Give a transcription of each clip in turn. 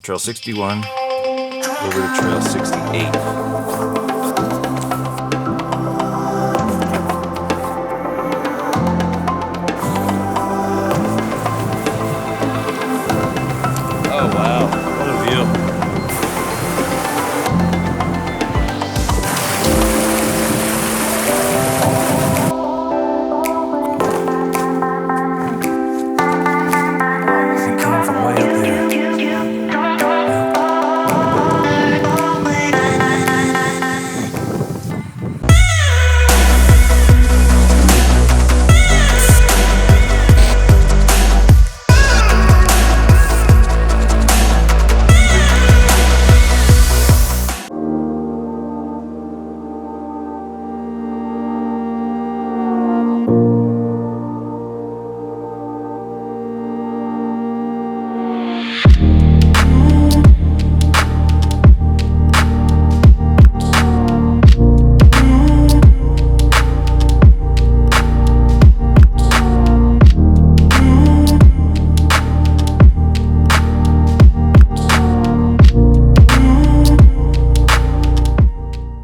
Trail 61 over to Trail 68. Oh wow, what a view. He came from way up there.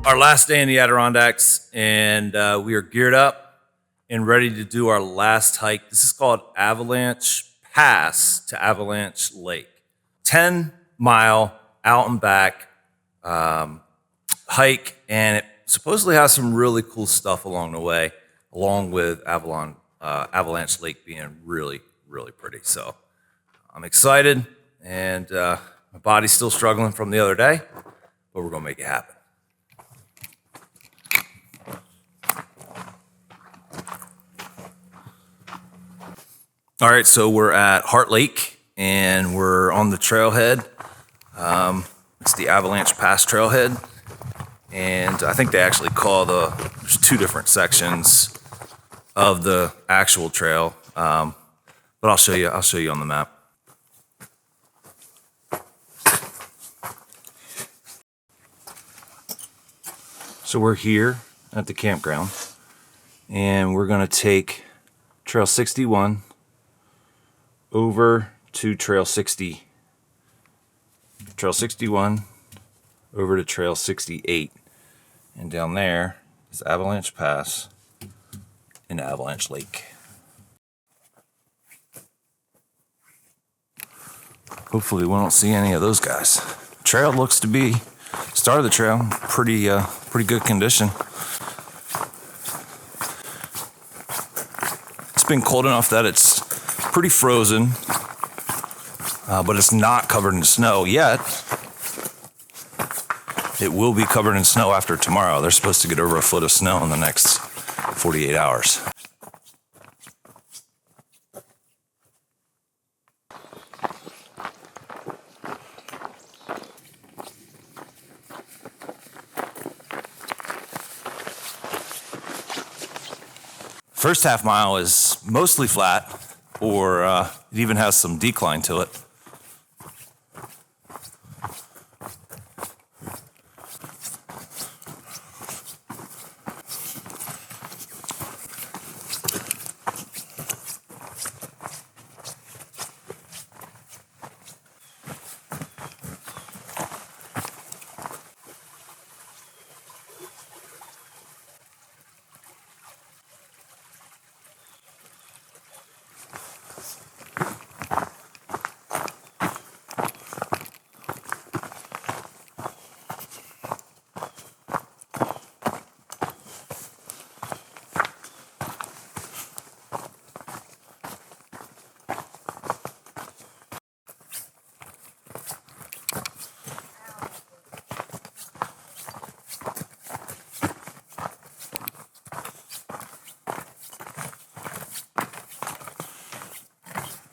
Our last day in the Adirondacks, and we are geared up and ready to do our last hike. This is called Avalanche Pass to Avalanche Lake. 10-mile out and back hike, and it supposedly has some really cool stuff along the way, along with Avalanche Lake being really, really pretty. So I'm excited, and my body's still struggling from the other day, but we're gonna make it happen. All right, so we're at Heart Lake, and we're on the trailhead. It's the Avalanche Pass Trailhead, and I think they actually call there's two different sections of the actual trail, but I'll show you on the map. So we're here at the campground, and we're gonna take Trail 61 over to Trail 60. Trail 61 over to Trail 68. And down there is Avalanche Pass and Avalanche Lake. Hopefully we won't see any of those guys. Trail looks to be, start of the trail, pretty good condition. It's been cold enough that it's pretty frozen, but it's not covered in snow yet. It will be covered in snow after tomorrow. They're supposed to get over a foot of snow in the next 48 hours. First half mile is mostly flat, or it even has some decline to it.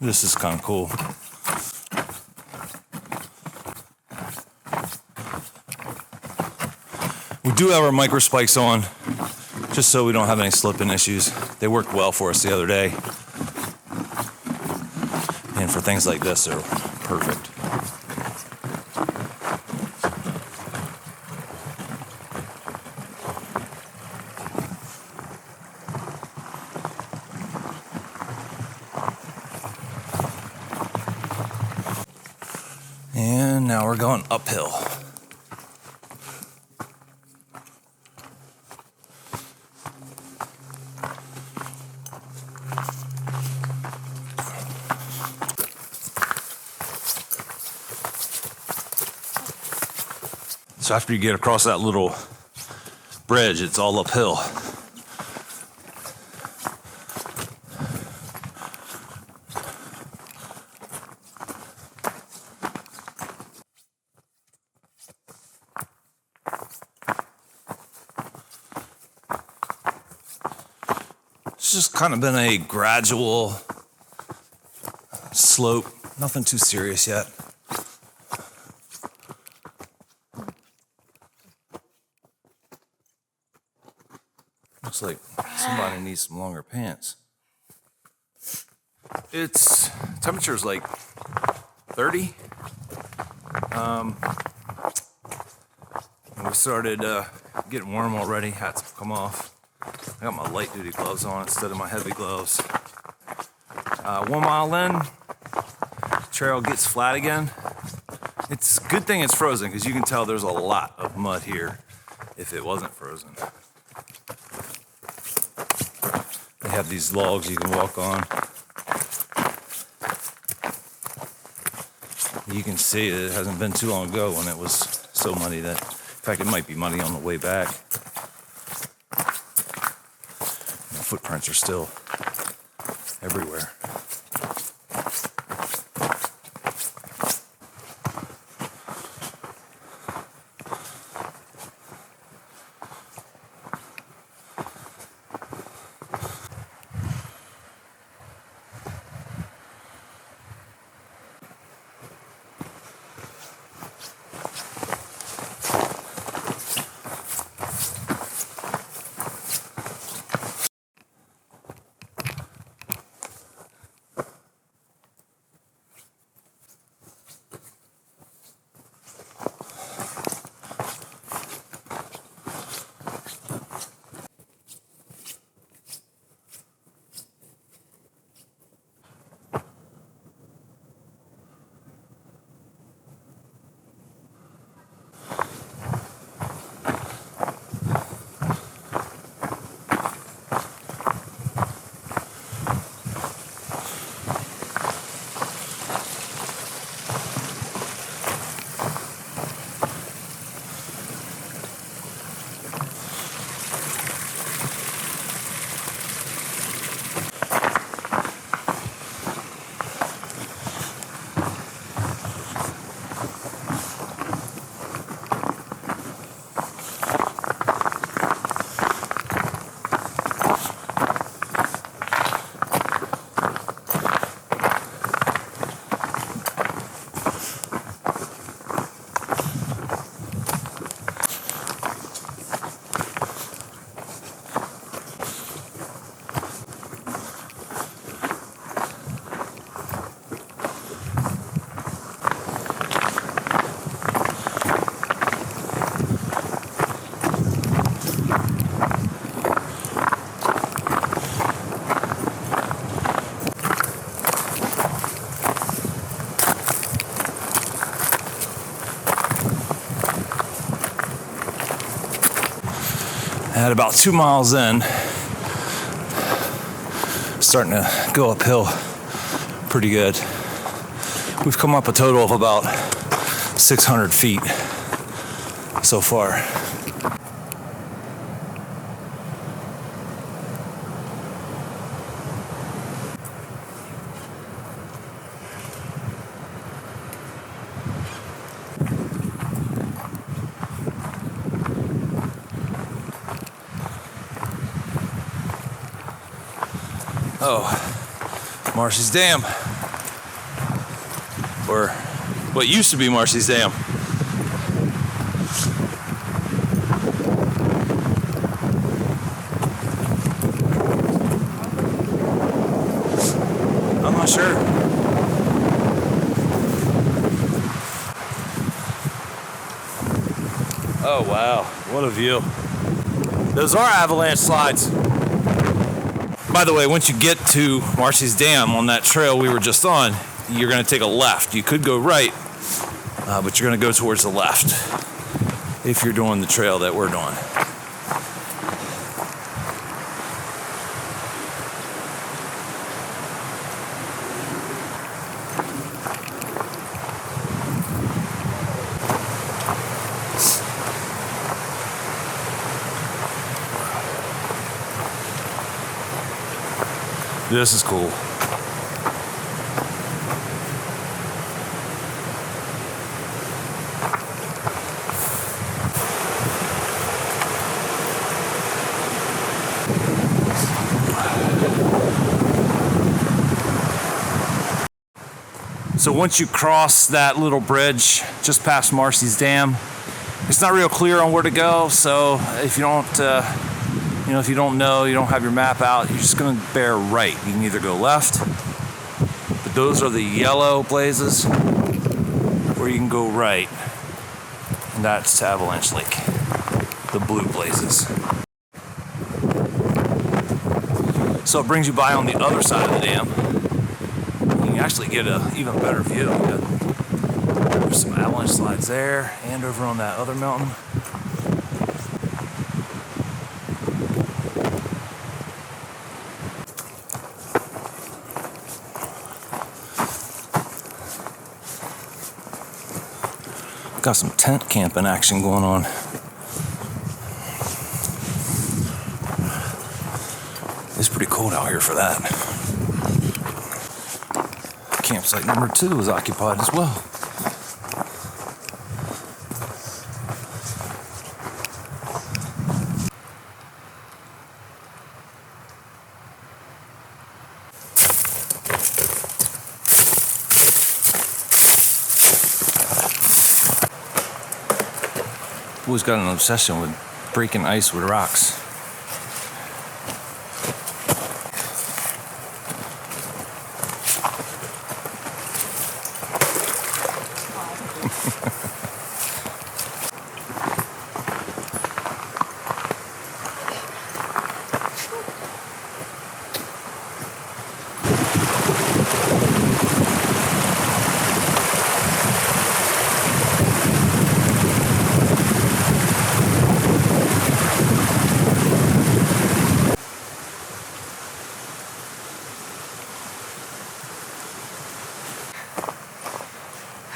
This is kind of cool. We do have our micro spikes on, just so we don't have any slipping issues. They worked well for us the other day. And for things like this, they're perfect. And And now we're going uphill. So after you get across that little bridge, it's all uphill. It's just kind of been a gradual slope, nothing too serious yet. Looks like somebody needs some longer pants. It's temperature's like 30. And we started getting warm already. Hats have come off. I got my light duty gloves on instead of my heavy gloves. 1 mile in, trail gets flat again. It's a good thing it's frozen because you can tell there's a lot of mud here if it wasn't frozen. They have these logs you can walk on. You can see it hasn't been too long ago when it was so muddy that, in fact, it might be muddy on the way back. The footprints are still everywhere. At about 2 miles in, starting to go uphill pretty good. We've come up a total of about 600 feet so far. Oh, Marcy's Dam, or what used to be Marcy's Dam. I'm not sure. Oh wow, what a view. Those are avalanche slides. By the way, once you get to Marcy's Dam on that trail we were just on, you're going to take a left. You could go right but you're gonna go towards the left if you're doing the trail that we're doing. This is cool. So once you cross that little bridge just past Marcy's Dam, it's not real clear on where to go. So if you don't, if you don't know, you don't have your map out, you're just gonna bear right. You can either go left, but those are the yellow blazes, or you can go right, and that's to Avalanche Lake, the blue blazes. So it brings you by on the other side of the dam. You can actually get an even better view. There's some avalanche slides there, and over on that other mountain. Got some tent camping action going on. It's pretty cold out here for that. Campsite number 2 is occupied as well. Always got an obsession with breaking ice with rocks.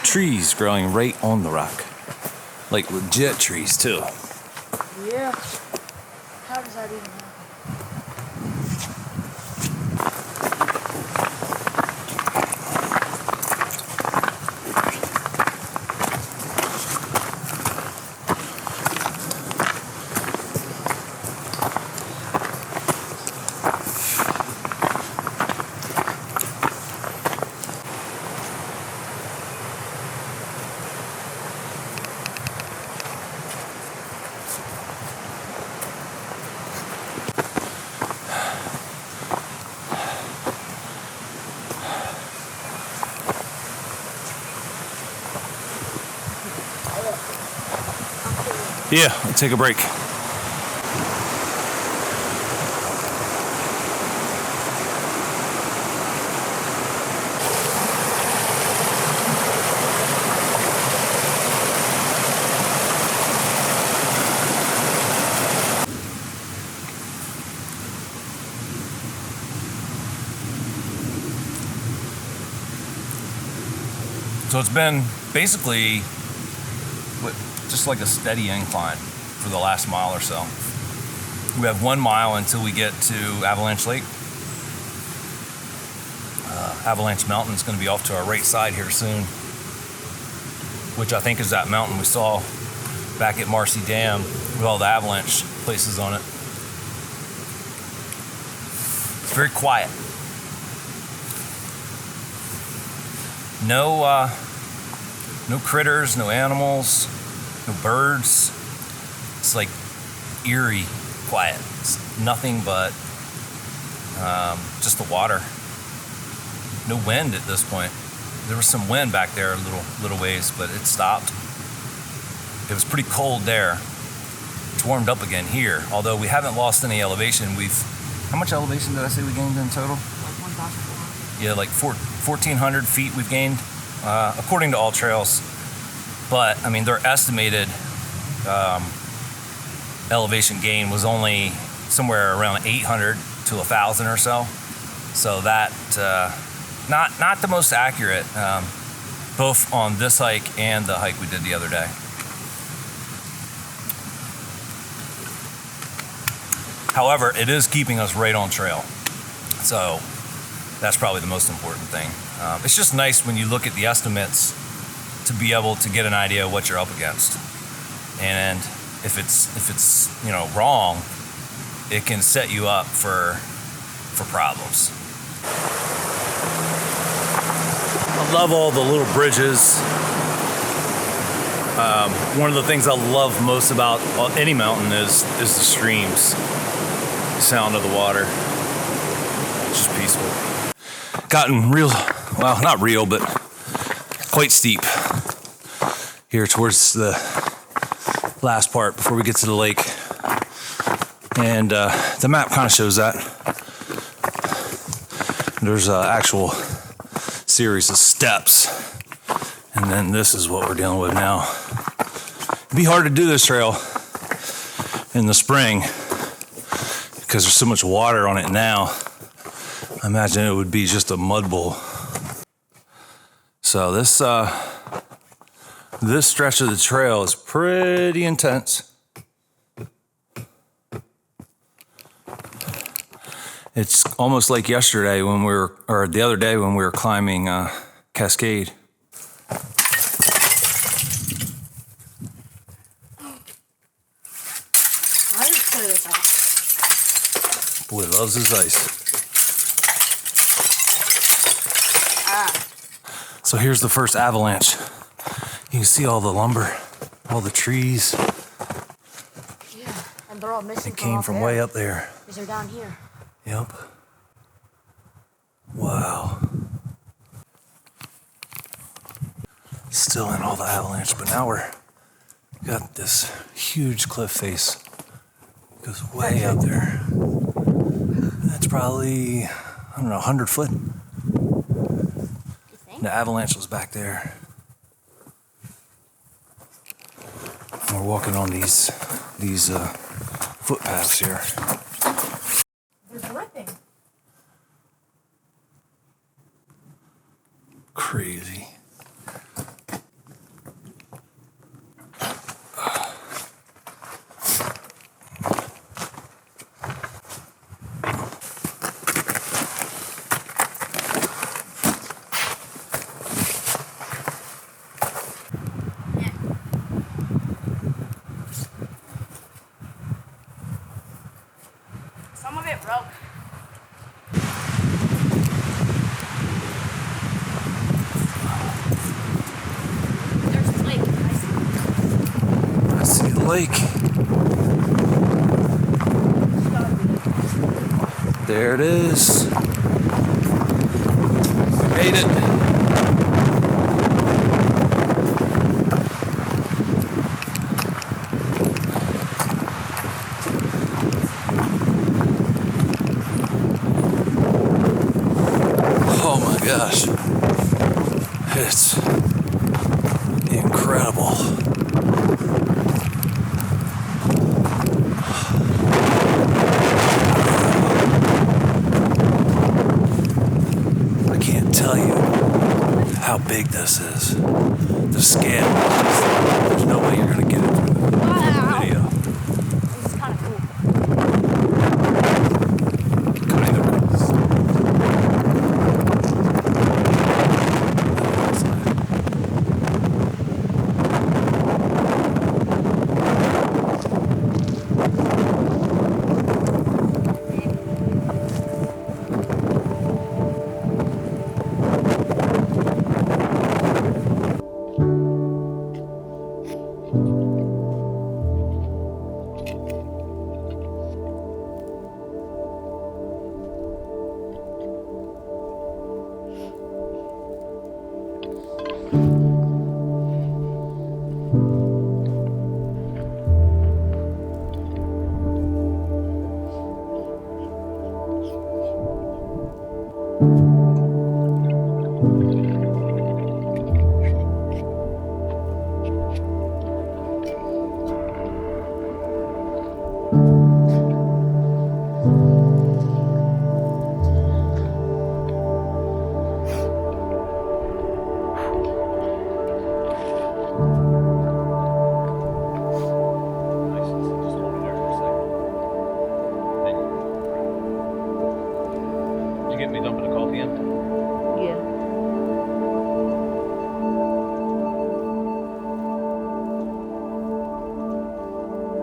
Trees growing right on the rock. Like legit trees too. Yeah. How does that even happen? Yeah, I'll take a break. So it's been basically just like a steady incline for the last mile or so. We have 1 mile until we get to Avalanche Lake. Avalanche Mountain is going to be off to our right side here soon, which I think is that mountain we saw back at Marcy Dam with all the avalanche places on it. It's very quiet. No critters, no animals, no birds. It's like eerie quiet. It's nothing but just the water. No wind at this point. There was some wind back there a little ways, but it stopped. It was pretty cold there. It's warmed up again here, although we haven't lost any elevation. How much elevation did I say we gained in total? Like 1,400. Yeah, like 1,400 feet we've gained, according to All Trails. But I mean, their estimated elevation gain was only somewhere around 800 to 1,000 or so. So that not the most accurate, both on this hike and the hike we did the other day. However, it is keeping us right on trail. So that's probably the most important thing. It's just nice when you look at the estimates to be able to get an idea of what you're up against. And if it's wrong, it can set you up for problems. I love all the little bridges. One of the things I love most about any mountain is the streams. The sound of the water. It's just peaceful. Gotten real, well, not real, but quite steep here towards the last part before we get to the lake. And the map kind of shows that. There's an actual series of steps. And then this is what we're dealing with now. It'd be hard to do this trail in the spring because there's so much water on it now. I imagine it would be just a mud bowl. So this stretch of the trail is pretty intense. It's almost like yesterday when or the other day when we were climbing Cascade. I just clear this out. Boy loves his ice. So here's the first avalanche. You can see all the lumber, all the trees. Yeah, and they're all missing. It came from way up there. These are down here. Yep. Wow. Still in all the avalanche, but now we're got this huge cliff face. Goes way up there. That's probably, I don't know, 100 foot. The avalanche was back there. We're walking on these footpaths here. They're dripping. Crazy. Some of it broke. There's the lake. I see the lake. There it is. We made it. Oh my gosh. It's incredible. I can't tell you how big this is. The scale. There's no way you're going to get it through the video. This is kind of cool. Kind of.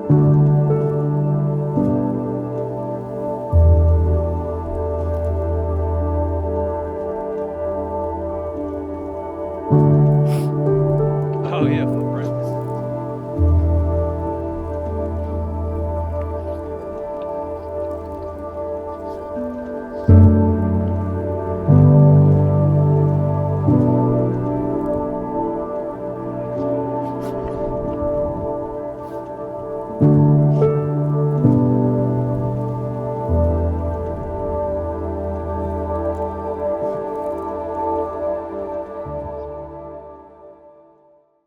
Bye.